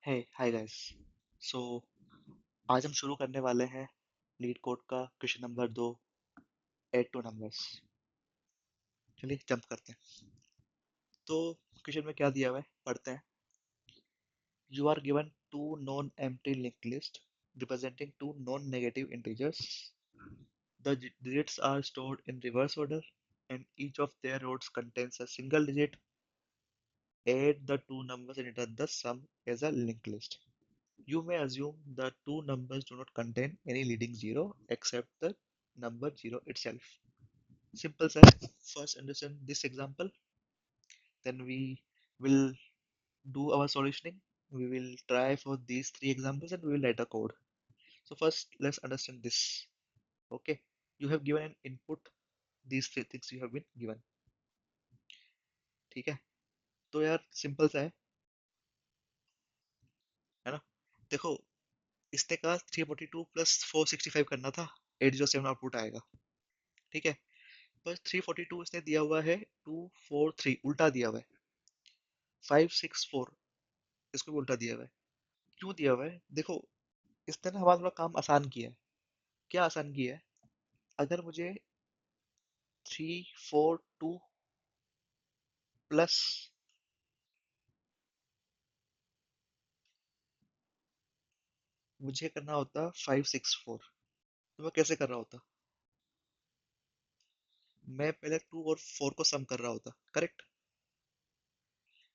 हे hi guys. सो आज हम शुरू करने वाले हैं लीड कोड का question number 2, add two numbers. चलिए जंप करते हैं। तो क्वेश्चन में क्या दिया हुआ है पढ़ते हैं। You are given two non empty linked list representing two non negative integers. The digits are stored in reverse order and each of their rows contains a single digit. Add the two numbers and return the sum as a linked list. You may assume the two numbers do not contain any leading zero except the number zero itself. Simple sir. First understand this example, then we will do our solutioning. We will try for these three examples and we will write a code. So first let's understand this. Okay, you have given an input. These three things you have been given. ठीक है, तो यार simple सा है ना। देखो, इसने कहा 342 प्लस 465 करना था, 807 आउटपुट आएगा। ठीक है, पर 342 इसने दिया हुआ है 243, उल्टा दिया हुआ है। 564 इसको भी उल्टा दिया हुआ है। क्यों दिया हुआ है देखो, इसने ना हमारा थोड़ा काम आसान किया है। क्या आसान किया है? अगर मुझे 342 प्लस, मुझे करना होता 564, तो मैं कैसे कर रहा होता? मैं पहले 2 और 4 को सम कर रहा होता, करेक्ट।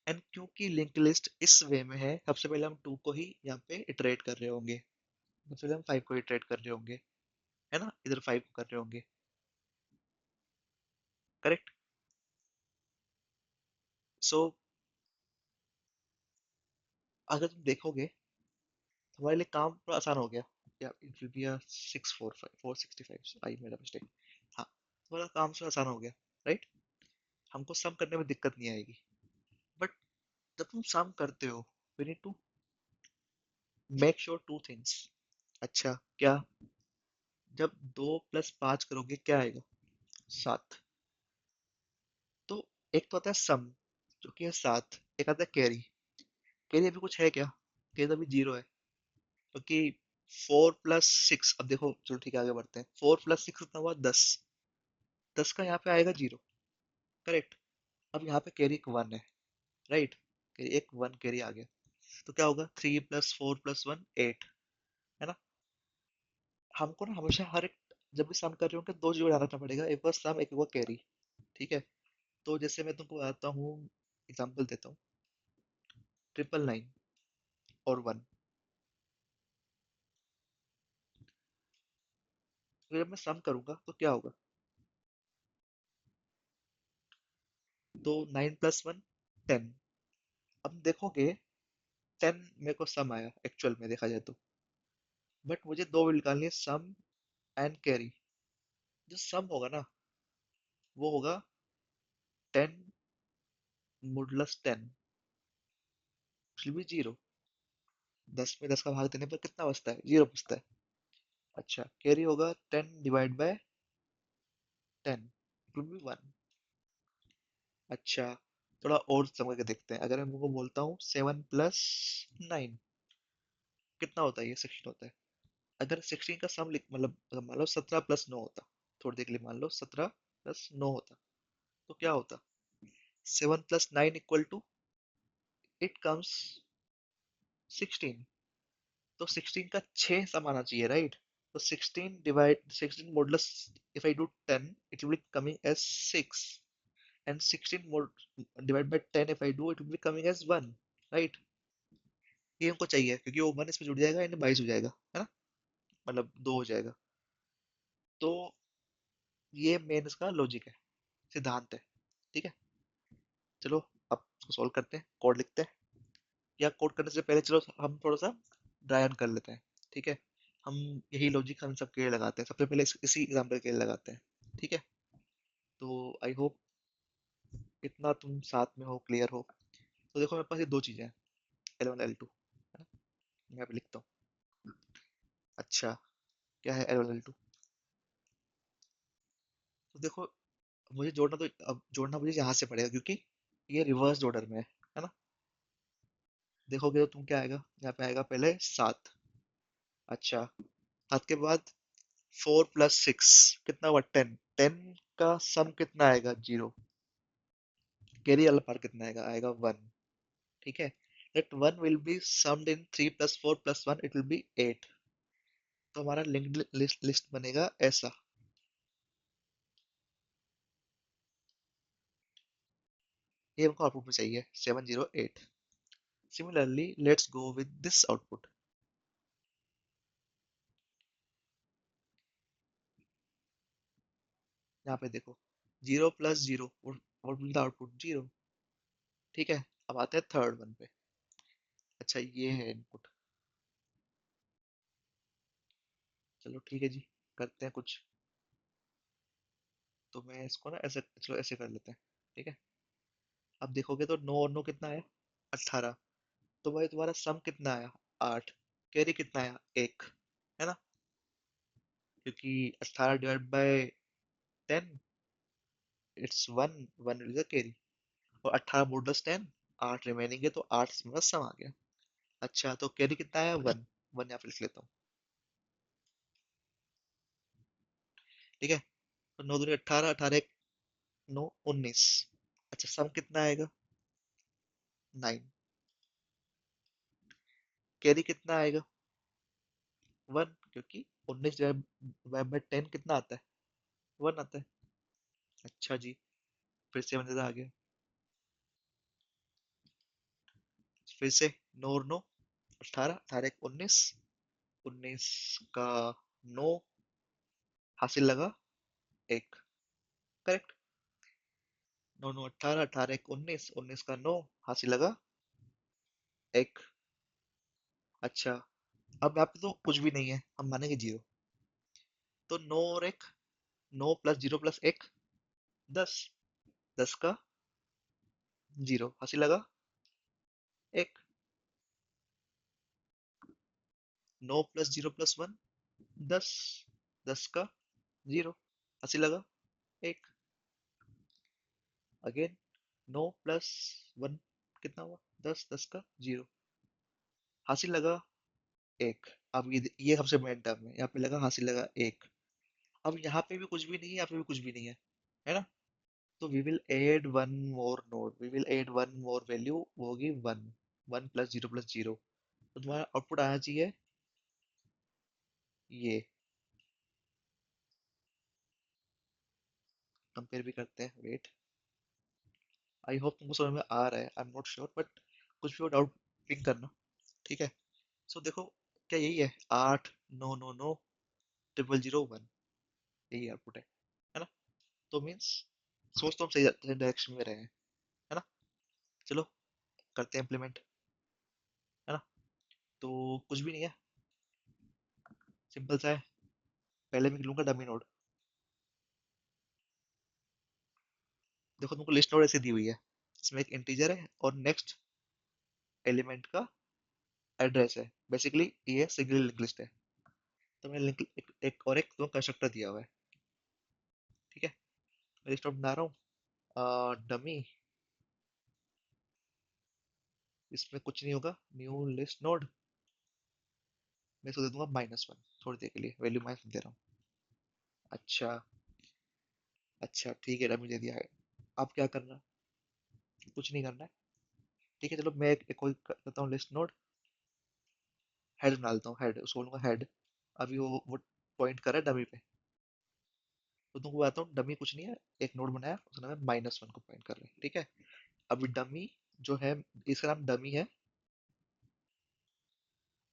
एंड क्योंकि लिंक लिस्ट इस वे में है, सबसे पहले हम 2 को ही यहाँ पे इटरेट कर रहे होंगे, सबसे पहले हम 5 को इटरेट कर रहे होंगे, है ना, इधर 5 को कर रहे होंगे, करेक्ट। सो अगर तुम देखोगे हमारे लिए काम थोड़ा आसान हो गया। या इट विल बी अ 645 465, आई मेरा मिस्टेक। हाँ, थोड़ा काम थोड़ा आसान हो गया, राइट। हमको सम करने में दिक्कत नहीं आएगी। बट जब तुम सम करते हो, we need to make sure two things. अच्छा क्या? जब 2 + 5 करोगे क्या आएगा? 7। तो एक तो आता है सम, जो कि है 7। एक आता है कैरी। कैरी अभी कुछ है क्या? कैरी तो अभी 0 है, क्योंकि 4 + 6, अब देखो चलो ठीक है आगे बढ़ते हैं। 4 + 6 कितना हुआ? 10। 10 का यहाँ पे आएगा 0, करेक्ट। अब यहाँ पे कैरी एक 1 है, राइट। कैरी एक 1 कैरी आ गया, तो क्या होगा? 3 + 4 + 1 8, है ना। हमको ना हमेशा हर एक, जब भी सम कर रहे हो दो चीजों ध्यान रखना पड़ेगा, एक बार सम, एक बार कैरी। ठीक है, तो जैसे मैं तुमको बताता हूँ, एग्जाम्पल देता हूँ। 999 और 1, तो जब मैं सम करूंगा तो क्या होगा? तो 9 + 1 10। अब देखोगे 10 मेरे को सम आया एक्चुअल में देखा जाए तो, बट मुझे दो निकालनी है, सम एंड कैरी। जो सम होगा ना, वो होगा 10 मॉडुलस 10 विल बी 0। 10 में 10 का भाग देने पर कितना बचता है? 0 बचता है। अच्छा, कैरी होगा 10 / 10 विल बी 1। अच्छा, थोड़ा और समझ के देखते हैं। अगर मैं तुमको बोलता हूँ 7 + 9 कितना होता है? ये 16 होता है। अगर 16 का सम लिख, मतलब अगर मान लो 17 + 9 होता, थोड़ी देर के लिए मान लो 17 + 9 होता, तो क्या होता? 7 + 9 = इट कम्स 16। तो 16 का 6 सम आना चाहिए, राइट। तो 16 modulus, if I do 10 it will be coming as 6, and 16 divided by 10 if I do it will be coming as 1, right। ये हमको चाहिए क्योंकि वो 1 इसमें जुड़ जाएगा, यानी 22 हो जाएगा, है ना, मतलब 2 हो जाएगा। तो ये मेन इसका लॉजिक है, सिद्धांत है। ठीक है, चलो अब इसको सॉल्व करते हैं, कोड लिखते हैं। या कोड करने से पहले चलो हम थोड़ा सा ड्राई रन कर लेते हैं। ठीक है, हम यही लॉजिक हम सबके लिए लगाते हैं, सबसे पहले इसी एग्जाम्पल के लिए लगाते हैं। ठीक है, तो आई होप इतना तुम साथ में हो, क्लियर हो। तो देखो मेरे पास ये दो चीजें हैं, L1 L2, है ना। मैं यहाँ पे लिखता हूँ। अच्छा, क्या है L1 L2? तो देखो, मुझे जोड़ना, तो अब जोड़ना मुझे यहाँ से पड़ेगा क्योंकि ये रिवर्स ऑर्डर में है ना। देखोगे तो तुम क्या आएगा, यहाँ पे आएगा पहले 7। अच्छा, 7 के बाद 4 + 6 कितना हुआ, 10। 10 का सम कितना आएगा, 0। कैरी वाला पार्ट कितना आएगा, आएगा 1। ठीक है, that 1 will be summed in 3 + 4 + 1, it will be 8। तो हमारा लिंक्ड लिस्ट बनेगा ऐसा। ये हमको आउटपुट में चाहिए 708। Similarly let's go with this output. यहाँ पे देखो, 0 + 0, व्हाट विल द आउटपुट, 0। ठीक है, अब आते हैं थर्ड वन पे। अच्छा, ये है इनपुट। चलो ठीक है जी, करते हैं कुछ। तो मैं इसको ना ऐसे, चलो ऐसे कर लेते हैं। ठीक है, अब देखोगे तो 9 और 9 कितना है, 18। तो भाई तुम्हारा सम कितना आया, 8। कैरी कितना आया, 1, है ना, क्योंकि 18 / 10, इट्स 1। 1 is the carry. और 18 मोडस 10, 8 रिमेनिंग है, तो 8 से मेरा सम आ गया। अच्छा, तो कैरी कितना है, 1। 1 यहाँ पे लिख लेता हूँ। ठीक है, तो 9 दूनी 18, 18 एक 9, 19। अच्छा, सम कितना आएगा, 9। कैरी कितना आएगा, 1, क्योंकि 19 डिवाइड बाय 10 कितना आता है, 1 आता है। अच्छा जी, फिर से मजेदार आ गया। फिर से 9 और 9, 18, 18 एक 19, 19 का 9 हासिल लगा 1। करेक्ट। 9 9 18, 18 एक 19, 19 का 9 हासिल लगा 1। अच्छा, अब यहाँ पे तो कुछ भी नहीं है, हम मानेंगे 0। तो 9 और 1, 9 + 0 + 1, 10। 10 का 0 हासिल लगा 1। 9 + 0 + 1, 10। 10 का 0 हासिल लगा 1। अगेन 9 + 1 कितना हुआ, 10। 10 का 0 हासिल लगा 1। अब ये सबसे मेन टर्म है, यहाँ पे लगा हासिल लगा 1। अब यहाँ पे भी कुछ भी नहीं है, यहाँ पे भी कुछ भी नहीं है ना। तो we will add one more node, we will add one more value, वो होगी 1। 1 + 0 + 0। तो तुम्हारा आउटपुट आना चाहिए ये। कंपेयर भी करते हैं, वेट। आई होप तुमको समझ में आ रहा है, I am not sure, but कुछ भी डाउट पिंक करना। ठीक है, सो देखो, क्या यही है, 8 9 9 9 0 0 1, यही आउटपुट है ना। तो मीन्स सोच तो हम सही डायरेक्शन में रहे हैं, है ना। चलो करते हैं इम्प्लीमेंट, है ना। तो कुछ भी नहीं है, सिंपल सा है। पहले मैं लूंगा डमी नोड। देखो, तुमको लिस्ट नोड ऐसे दी हुई है, इसमें एक इंटीजर है और नेक्स्ट एलिमेंट का एड्रेस है। बेसिकली ये सिंगल लिंक लिस्ट है। तो मैं लिंक एक और एक दो कंस्ट्रक्टर दिया हुआ है। ठीक है, मैं लिस्ट नोड बना रहा हूँ, डमी। इसमें कुछ नहीं होगा, न्यू लिस्ट नोड। मैं इसको दे दूंगा -1 थोड़ी देर के लिए, वैल्यू माइनस दे रहा हूँ। अच्छा, अच्छा ठीक है, डमी दे दिया है। अब क्या करना है? कुछ नहीं करना है। ठीक है, चलो मैं एक और करता हूँ लिस्ट नोड। हेड डालता हूँ, हेड उसको बोलूंगा हेड। अभी वो पॉइंट कर रहा है डमी पे। तो तुमको बताता हूँ, डमी कुछ नहीं है, एक नोड बनाया, उसका नाम है -1 को पॉइंट कर रहे हैं। ठीक है, अभी डमी जो है, इसका नाम डमी है,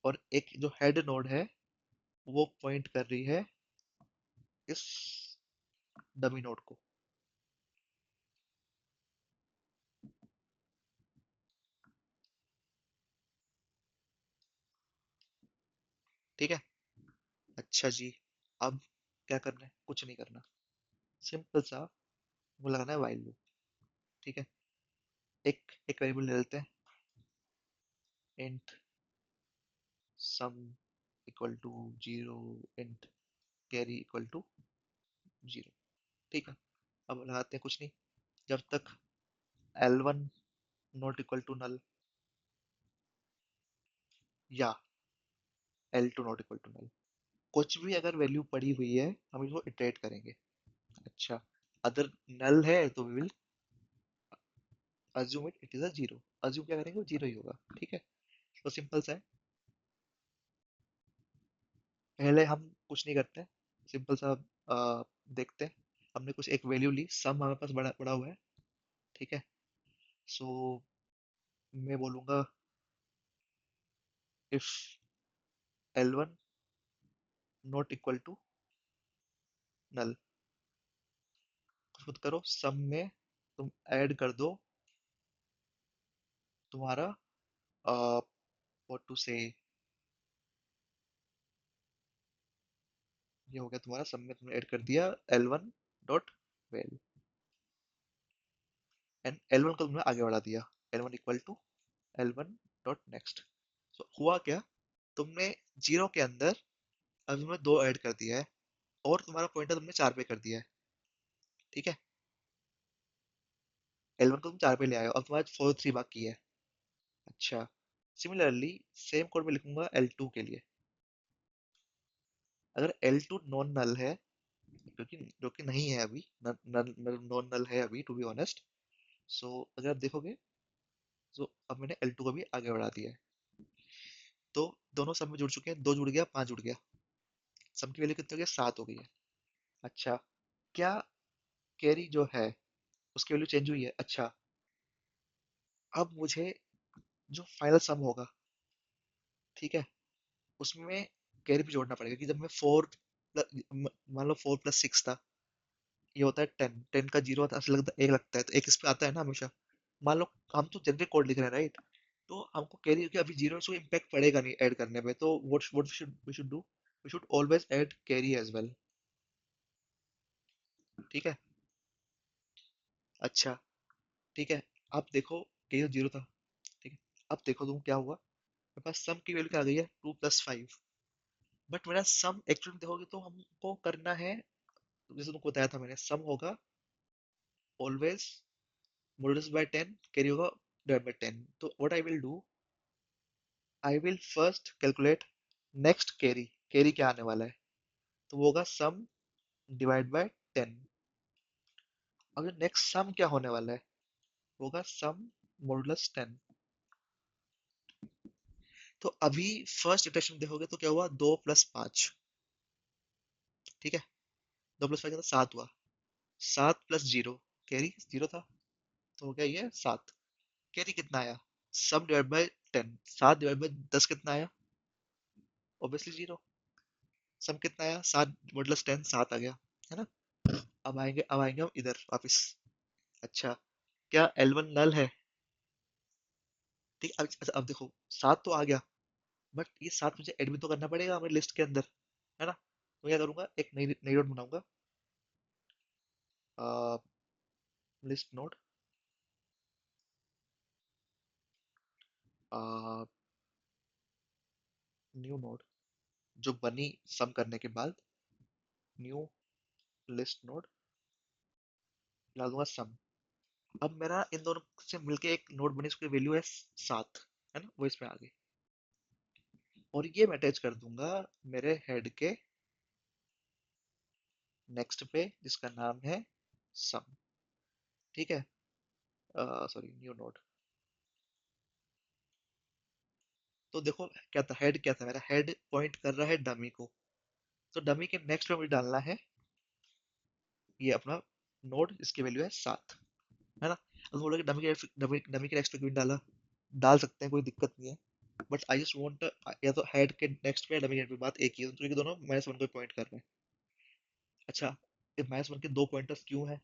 और एक जो हेड नोड है वो पॉइंट कर रही है इस डमी नोड को। ठीक है, अच्छा जी। अब क्या करना है, कुछ नहीं करना, सिंपल सा वो लगाना है वाइल लूप। ठीक है, एक एक वेरिएबल ले लेते हैं, int sum equal to 0, int carry equal to 0। ठीक है, अब लगाते हैं कुछ नहीं, जब तक L1 नॉट इक्वल टू नल। या L2 नॉट इक्वल टू नल। कुछ भी अगर वैल्यू पड़ी हुई है हम इसको इटरेट करेंगे। अच्छा, अगर नल है तो we will assume it is a zero. Assume क्या करेंगे, वो जीरो ही होगा। ठीक है, तो सिंपल सा है। पहले हम कुछ नहीं करते, सिंपल सा देखते हैं। हमने कुछ एक वैल्यू ली, सम हमारे पास बड़ा बड़ा हुआ है। ठीक है, सो मैं बोलूंगा if L1 not equal to null, खुद करो, सम में तुम ऐड कर दो तुम्हारा व्हाट टू से, ये हो गया तुम्हारा, सम में तुमने ऐड कर दिया L1 dot well, and L1 को तुमने आगे बढ़ा दिया, L1 equal to L1 dot next. So हुआ क्या, तुमने जीरो के अंदर अभी तुमने दो ऐड कर दिया है, और तुम्हारा पॉइंटर तुमने चार पे कर दिया है। ठीक है, L1 को तुम चार पे ले आए हो, अब तुम्हारे पास फोर थ्री बाकी है। अच्छा, सिमिलरली सेम कोड में लिखूंगा L2 के लिए। अगर L2 नॉन नल है, क्योंकि जो कि नहीं है अभी, नॉन नल है अभी टू बी ऑनेस्ट, सो अगर आप देखोगे, तो अब मैंने L2 को भी आगे बढ़ा दिया है। तो दोनों सब में जुड़ चुके हैं, दो जुड़ गया, पांच जुड़ गया, सम की वैल्यू कितनी हो गई, सात हो गई है। अच्छा, क्या कैरी जो है उसकी वैल्यू चेंज हुई है? अच्छा, अब मुझे जो फाइनल सम होगा, ठीक है, उसमें कैरी भी जोड़ना पड़ेगा। कि जब मैं फोर, मान लो फोर प्लस सिक्स था, ये होता है टेन, टेन का जीरो ऐसा लगता है, एक लगता है, तो एक इस पे आता है ना हमेशा। मान लो हम तो जनरिक कोड लिख रहे हैं, राइट, तो हमको कैरी के अभी जीरो से इम्पैक्ट पड़ेगा नहीं ऐड करने पे, तो what we should do, we should always add carry as well. ठीक है, अच्छा, ठीक है, अब देखो कैरी जीरो था। ठीक है, अब देखो तुम क्या हुआ, मेरे पास सम की वैल्यू क्या आ गई है, टू प्लस फाइव। बट मेरा सम एक्चुअली देखोगे तो हमको करना है, जैसे तुमको बताया था मैंने, सम होगा always modulus by ten, carry होगा डिवाइड बाय टेन। तो what I will do, I will first calculate next carry, carry क्या आने वाला है, तो वो होगा सम डिवाइड बाय टेन। अब नेक्स्ट सम क्या होने वाला है, होगा सम मॉडुलस टेन। तो अभी फर्स्ट इटरेशन देखोगे तो क्या हुआ, दो प्लस पांच। ठीक है, दो प्लस पांच सात हुआ, सात प्लस जीरो, कैरी जीरो था, तो हो गया ये सात। कैरी कितना आया, सम डिवाइड बाय टेन, सात डिवाइड बाय दस कितना आया, ऑब्वियसली जीरो। सम कितना आया, सात मॉडुलस टेन, सात आ गया, है ना। अब आएंगे हम इधर वापस। अच्छा, क्या L1 नल है? ठीक, अब देखो, सात तो आ गया, बट ये सात मुझे एड भी तो करना पड़ेगा हमारी लिस्ट के अंदर, है ना। तो क्या करूंगा, एक नई नई नोट बनाऊंगा, लिस्ट नोट, न्यू नोट, जो बनी सम करने के बाद, न्यू लिस्ट नोट, डाल दूंगा सम। अब मेरा इन दोनों से मिलके एक नोट बनी, उसकी वैल्यू है सात, है ना, वो इसमें आ गई। और ये मैं अटैच कर दूंगा मेरे हेड के नेक्स्ट पे, जिसका नाम है सम। ठीक है, सॉरी, न्यू नोट। तो देखो क्या था, हेड क्या था मेरा, हेड पॉइंट कर रहा है डमी को, तो डमी के नेक्स्ट पे मुझे डालना है ये अपना नोड, इसकी वैल्यू है सात, है ना। अब बोलोगे डमी के नेक्स्ट पे क्यों नहीं डाला, डाल सकते हैं, कोई दिक्कत नहीं है, बट आई जस्ट वांट, या तो हेड के नेक्स्ट पे या डमी के नेक्स्ट पे, बात एक ही है, क्योंकि दोनों माइनस वन को पॉइंट कर रहे हैं। अच्छा, ये माइनस वन के दो पॉइंटर्स क्यों है,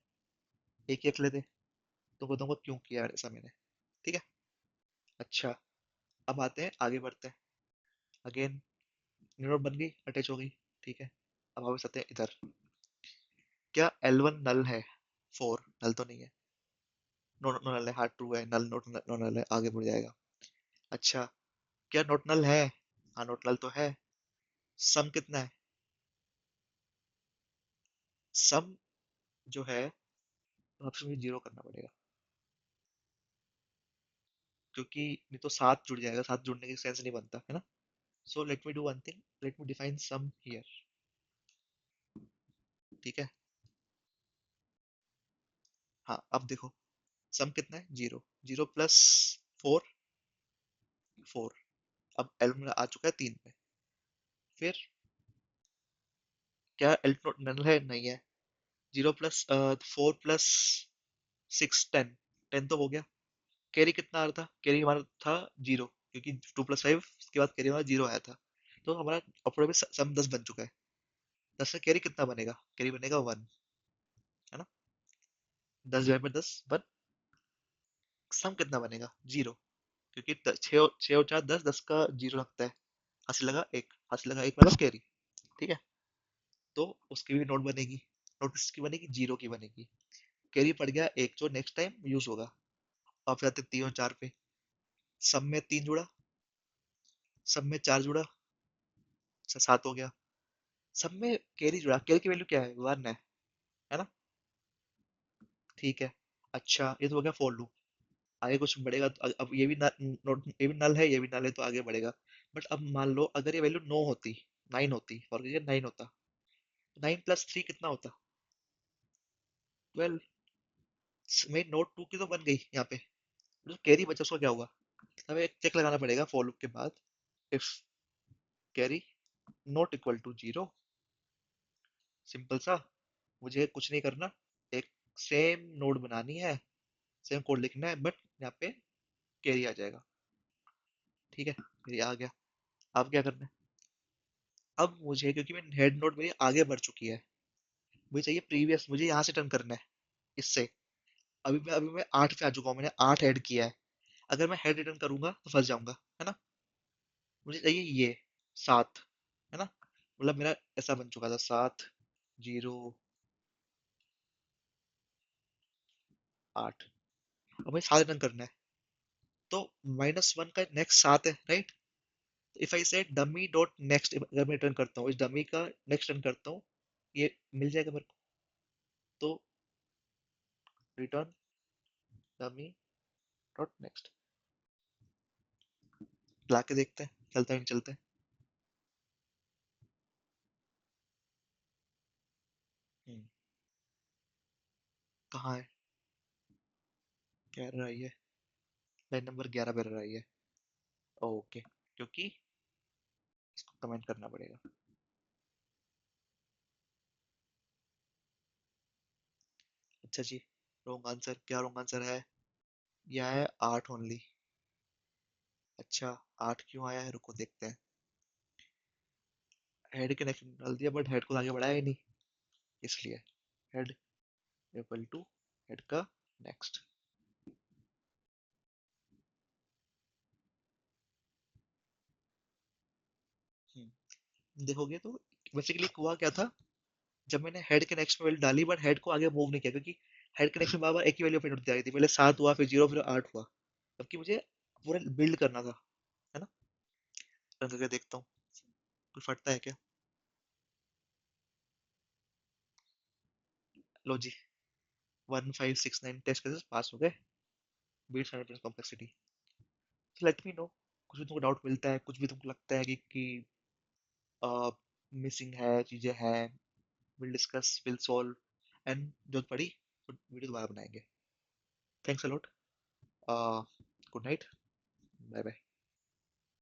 एक ही रख लेते, तो बताऊंगा क्यों किया ऐसा मैंने। ठीक है, अच्छा, अब आते हैं, आगे बढ़ते हैं। अगेन नोड बन गई, अटैच हो गई। ठीक है, अब वापस आते हैं इधर। क्या L1 नल है, फोर नल तो नहीं है, नो नो नल है, हाँ ट्रू है, नल नोट नो नल है, आगे बढ़ जाएगा। अच्छा, क्या नोट नल है, हाँ नोट नल तो है। सम कितना है, सम जो है, ऑप्शन में जीरो करना पड़ेगा, क्योंकि नहीं तो सात जुड़ जाएगा, सात जुड़ने की सेंस नहीं बनता, है ना। So let me do one thing. Let me define sum here. ठीक है. हाँ, अब देखो. सम कितना है? Zero. Zero plus four, four. अब एल मेरा आ चुका है तीन पे. फिर क्या एल नल है? नहीं है. Zero plus four plus six, ten. Ten तो हो गया. कैरी कितना आ रहा था? कैरी हमारा था जीरो, क्योंकि टू प्लस फाइव के बाद कैरी हमारा जीरो आया था. तो हमारा अपर में सम दस बन चुका है. दस से कैरी कितना बनेगा? कैरी बनेगा वन. है ना? दस डिवाइड बाई दस वन. सम कितना बनेगा? जीरो. क्योंकि छः छः और चार दस, दस का जीरो लगता है. हासिल लगा एक, हासिल लगा एक मतलब कैरी. ठीक है. तो उसकी भी नोट बनेगी. नोट किसकी बनेगी? जीरो की बनेगी. कैरी पड़ गया एक, जो नेक्स्ट टाइम यूज होगा. अब जाते तीन और चार पे. सब में तीन जुड़ा, सब में चार जुड़ा, सात हो गया. सब में कैरी जुड़ा. कैरी की वैल्यू क्या है? वन है ना? ठीक है. अच्छा, ये तो हो गया फॉर लूप. आगे कुछ बढ़ेगा तो अब ये भी नोट, ये भी नल है, ये भी नल है, तो आगे बढ़ेगा. बट अब मान लो अगर ये वैल्यू नो होती, नाइन होती, फॉर नाइन होता, नाइन प्लस थ्री कितना होता? ट्वेल्व. मेरी नोट टू की तो बन गई यहाँ पे. जो कैरी बचा उसका क्या हुआ? हमें एक चेक लगाना पड़ेगा फॉर लूप के बाद. If carry not equal to zero. Simple सा. मुझे कुछ नहीं करना. एक सेम नोड बनानी है, सेम कोड लिखना है, बट यहाँ पे कैरी आ जाएगा. ठीक है. ये आ गया. अब क्या करना है? अब मुझे, क्योंकि मैं हेड नोड मेरी आगे बढ़ चुकी है, मुझे चाहिए प्रीवियस. मुझे यहाँ से टर्न करना है इससे. अभी मैं आठ पे आ चुका हूँ, मैंने आठ ऐड किया है. अगर मैं हेड रिटर्न करूंगा तो फंस जाऊंगा, है ना? मुझे चाहिए ये सात. है ना? मतलब मेरा ऐसा बन चुका था सात, जीरो, आठ. अब मुझे सात रिटर्न करना है. तो माइनस वन का नेक्स्ट सात है, राइट? इफ आई से डमी डॉट नेक्स्ट, अगर मैं रिटर्न करता हूँ इस डमी का नेक्स्ट रिटर्न करता हूँ, ये मिल जाएगा मेरे को. तो रिटर्न डमी डॉट नेक्स्ट. ला के देखते हैं चलता है नहीं चलता है. हम्म, कहाँ है? क्या रहा है? लाइन नंबर 11 पे रहा है. ओके. क्योंकि इसको कमेंट करना पड़ेगा. अच्छा जी. Wrong answer. क्या रॉन्ग आंसर है? यह है आठ ओनली. अच्छा. आठ क्यों आया है? रुको देखते हैं. हेड कनेक्शन डाल दिया, बट हेड को आगे बढ़ाया ही नहीं, इसलिए. हेड इक्वल टू हेड का नेक्स्ट. देखोगे तो बेसिकली हुआ क्या था. जब मैंने हेड के नेक्स्ट में वैल्यू डाली, बट हेड को आगे मूव नहीं किया, क्योंकि हेड के नेक्स्ट में बार बार एक ही वैल्यू प्रिंट होती जा रही थी. पहले सात हुआ, फिर जीरो, फिर आठ हुआ. जबकि मुझे पूरा बिल्ड करना था. है ना? रन करके देखता हूँ कोई फटता है क्या. लो जी. 1569 टेस्ट केसेस पास हो गए. Beats 100% complexity. Let me know. कुछ भी तुमको डाउट मिलता है, कुछ भी तुमको लगता है कि मिसिंग है, चीजें हैं, will discuss, will solve. And जो पड़ी वीडियो दोबारा बनाएंगे. Thanks a lot. Good night. Bye bye.